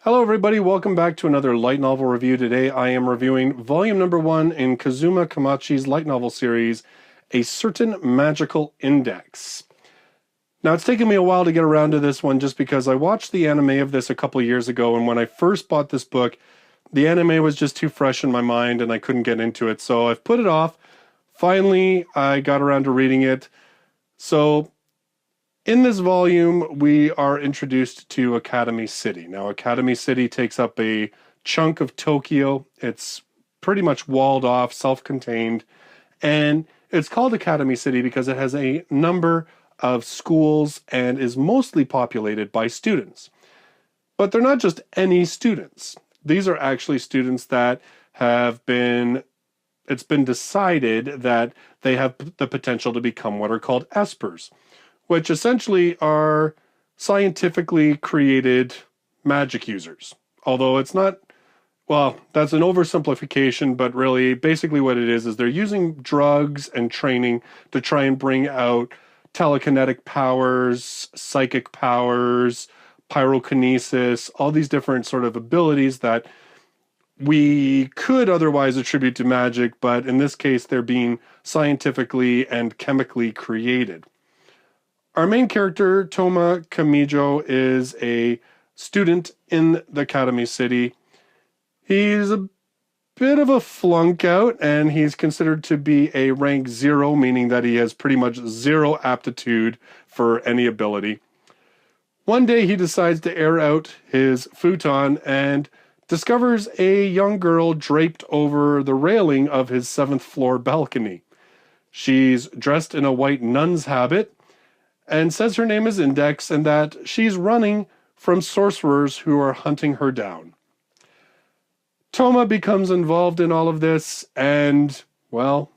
Hello everybody, welcome back to another light novel review. Today I am reviewing volume number 1 in Kazuma Kamachi's light novel series, A Certain Magical Index. Now it's taken me a while to get around to this one just because I watched the anime of this a couple years ago, and when I first bought this book, the anime was just too fresh in my mind and I couldn't get into it, so I've put it off. Finally, I got around to reading it. So in this volume, we are introduced to Academy City. Now, Academy City takes up a chunk of Tokyo. It's pretty much walled off, self-contained, and it's called Academy City because it has a number of schools and is mostly populated by students. But they're not just any students. These are actually students that it's been decided that they have the potential to become what are called espers, which essentially are scientifically created magic users. Although it's not, well, that's an oversimplification, but really, basically what it is they're using drugs and training to try and bring out telekinetic powers, psychic powers, pyrokinesis, all these different sort of abilities that we could otherwise attribute to magic, but in this case, they're being scientifically and chemically created. Our main character, Toma Kamijo, is a student in the Academy City. He's a bit of a flunk out, and he's considered to be a rank 0, meaning that he has pretty much 0 aptitude for any ability. One day he decides to air out his futon and discovers a young girl draped over the railing of his 7th floor balcony. She's dressed in a white nun's habit and says her name is Index and that she's running from sorcerers who are hunting her down. Toma becomes involved in all of this, and, well,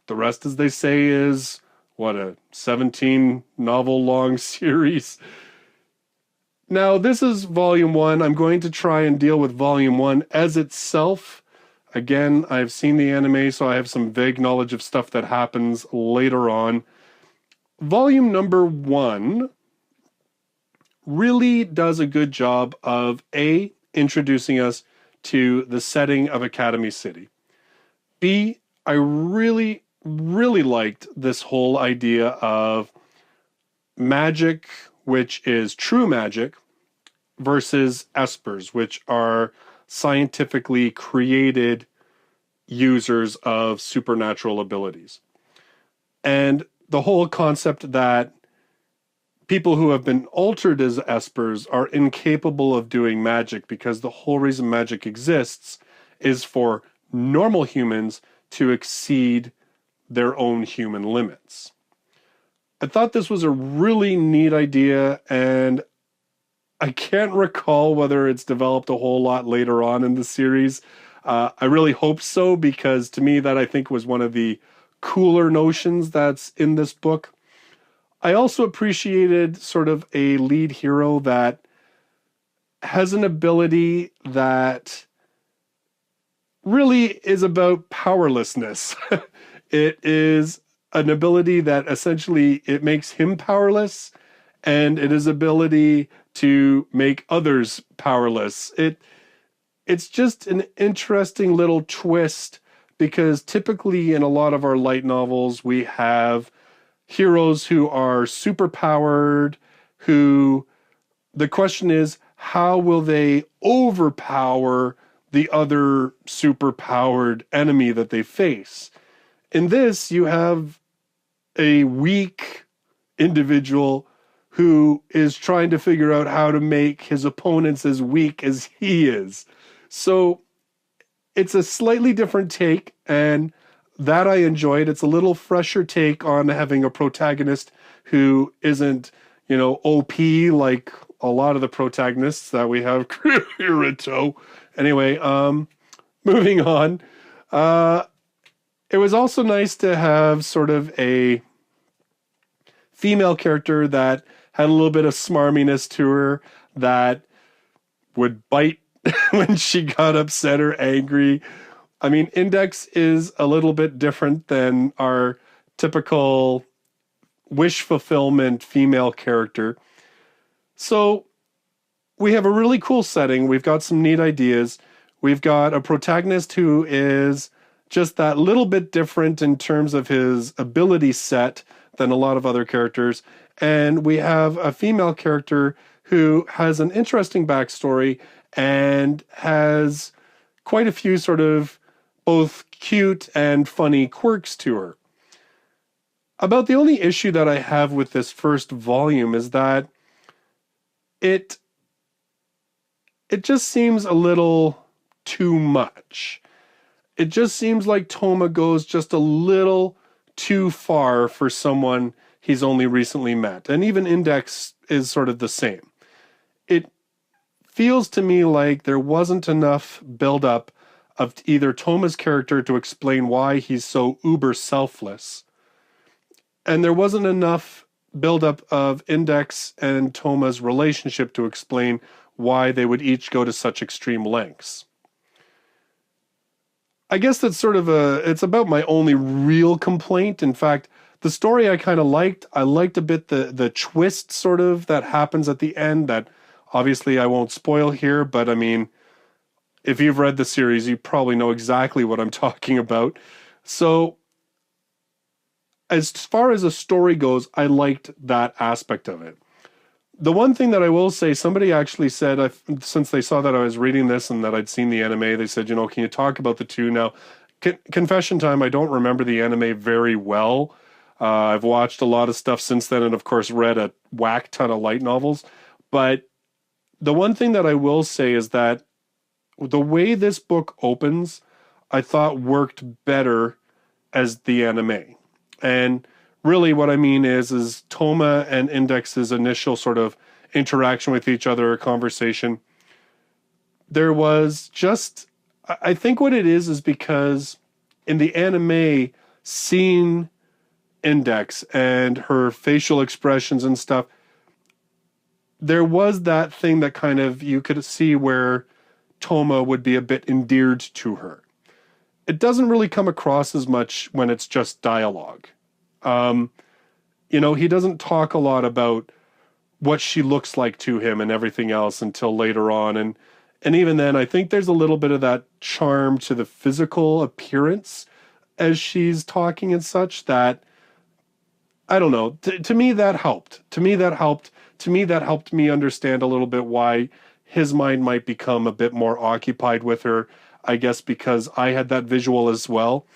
the rest, as they say, is, a 17-novel-long series. Now, this is Volume 1. I'm going to try and deal with Volume 1 as itself. Again, I've seen the anime, so I have some vague knowledge of stuff that happens later on. Volume number 1 really does a good job of A, introducing us to the setting of Academy City. B, I really, really liked this whole idea of magic, which is true magic, versus espers, which are scientifically created users of supernatural abilities. And the whole concept that people who have been altered as espers are incapable of doing magic because the whole reason magic exists is for normal humans to exceed their own human limits. I thought this was a really neat idea, and I can't recall whether it's developed a whole lot later on in the series. I really hope so, because to me that I think was one of the cooler notions that's in this book. I also appreciated sort of a lead hero that has an ability that really is about powerlessness. It is an ability that essentially it makes him powerless, and it is ability to make others powerless. It's just an interesting little twist, because typically in a lot of our light novels, we have heroes who are superpowered, who the question is, how will they overpower the other superpowered enemy that they face? In this, you have a weak individual who is trying to figure out how to make his opponents as weak as he is. So it's a slightly different take, and that I enjoyed. It's a little fresher take on having a protagonist who isn't, OP like a lot of the protagonists that we have. Kirito. Anyway, moving on. It was also nice to have sort of a female character that had a little bit of smarminess to her, that would bite when she got upset or angry. I mean, Index is a little bit different than our typical wish fulfillment female character. So we have a really cool setting. We've got some neat ideas. We've got a protagonist who is just that little bit different in terms of his ability set than a lot of other characters. And we have a female character who has an interesting backstory and has quite a few sort of both cute and funny quirks to her. About the only issue that I have with this first volume is that it just seems a little too much. It just seems like Toma goes just a little too far for someone he's only recently met. And even Index is sort of the same. It feels to me like there wasn't enough build-up of either Toma's character to explain why he's so uber selfless, and there wasn't enough build-up of Index and Toma's relationship to explain why they would each go to such extreme lengths. I guess that's sort of it's about my only real complaint. In fact, the story I kind of liked. I liked a bit the twist sort of that happens at the end that obviously I won't spoil here, but I mean, if you've read the series, you probably know exactly what I'm talking about. So as far as a story goes, I liked that aspect of it. The one thing that I will say, somebody actually said, since they saw that I was reading this and that I'd seen the anime, they said, can you talk about the two? Now, confession time, I don't remember the anime very well. I've watched a lot of stuff since then and, of course, read a whack ton of light novels. But the one thing that I will say is that the way this book opens, I thought worked better as the anime. And really what I mean is Toma and Index's initial sort of interaction with each other, conversation. There was just, I think what it is because in the anime, seeing Index and her facial expressions and stuff, there was that thing that kind of, you could see where Toma would be a bit endeared to her. It doesn't really come across as much when it's just dialogue. He doesn't talk a lot about what she looks like to him and everything else until later on. And even then, I think there's a little bit of that charm to the physical appearance as she's talking and such that, I don't know, to me that helped. To me that helped me understand a little bit why his mind might become a bit more occupied with her, I guess because I had that visual as well.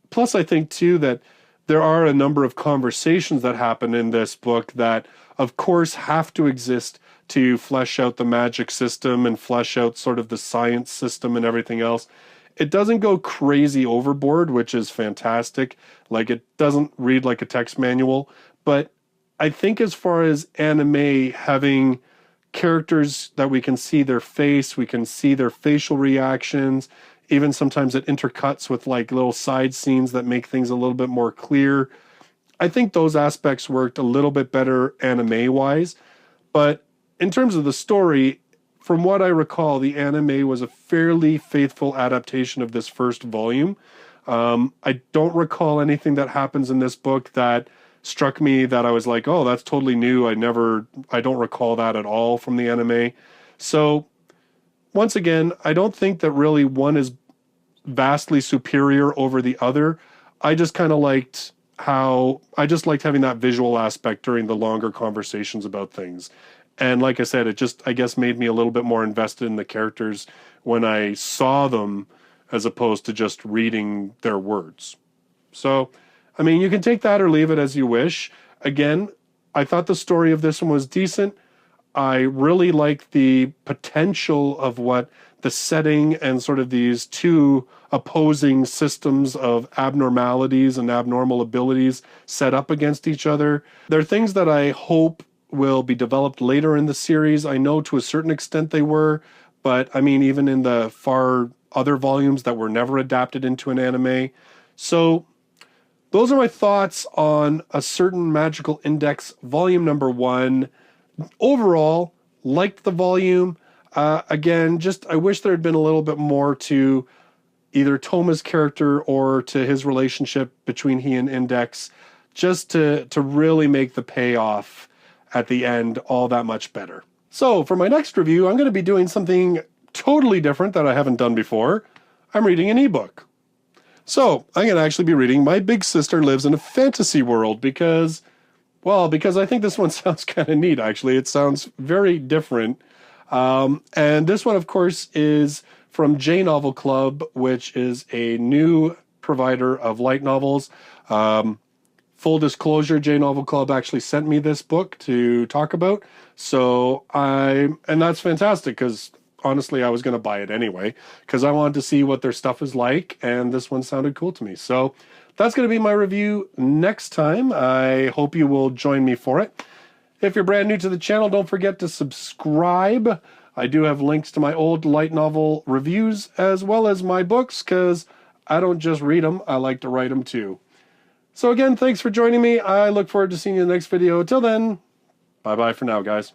Plus, I think, too, that there are a number of conversations that happen in this book that, of course, have to exist to flesh out the magic system and flesh out sort of the science system and everything else. It doesn't go crazy overboard, which is fantastic. Like, it doesn't read like a text manual. But I think as far as anime having characters that we can see their face, we can see their facial reactions, even sometimes it intercuts with like little side scenes that make things a little bit more clear. I think those aspects worked a little bit better anime-wise. But in terms of the story, from what I recall, the anime was a fairly faithful adaptation of this first volume. I don't recall anything that happens in this book that struck me that I was like, oh, that's totally new. I don't recall that at all from the anime. So once again, I don't think that really one is vastly superior over the other. I just kind of liked having that visual aspect during the longer conversations about things. And like I said, it just, I guess, made me a little bit more invested in the characters when I saw them as opposed to just reading their words. So, I mean, you can take that or leave it as you wish. Again, I thought the story of this one was decent. I really liked the potential of what the setting and sort of these two opposing systems of abnormalities and abnormal abilities set up against each other. There are things that I hope will be developed later in the series. I know to a certain extent they were, but I mean, even in the far other volumes that were never adapted into an anime. So those are my thoughts on A Certain Magical Index, volume number 1. Overall, liked the volume. Again, just I wish there had been a little bit more to either Toma's character or to his relationship between he and Index, just to really make the payoff at the end all that much better. So for my next review, I'm going to be doing something totally different that I haven't done before. I'm reading an ebook. So I'm going to actually be reading My Big Sister Lives in a Fantasy World because I think this one sounds kind of neat, actually. It sounds very different. And this one, of course, is from J Novel Club, which is a new provider of light novels. Full disclosure, J Novel Club actually sent me this book to talk about. And that's fantastic because honestly, I was going to buy it anyway because I wanted to see what their stuff is like, and this one sounded cool to me. So that's going to be my review next time. I hope you will join me for it. If you're brand new to the channel, don't forget to subscribe. I do have links to my old light novel reviews as well as my books because I don't just read them, I like to write them too. So again, thanks for joining me. I look forward to seeing you in the next video. Till then, bye-bye for now, guys.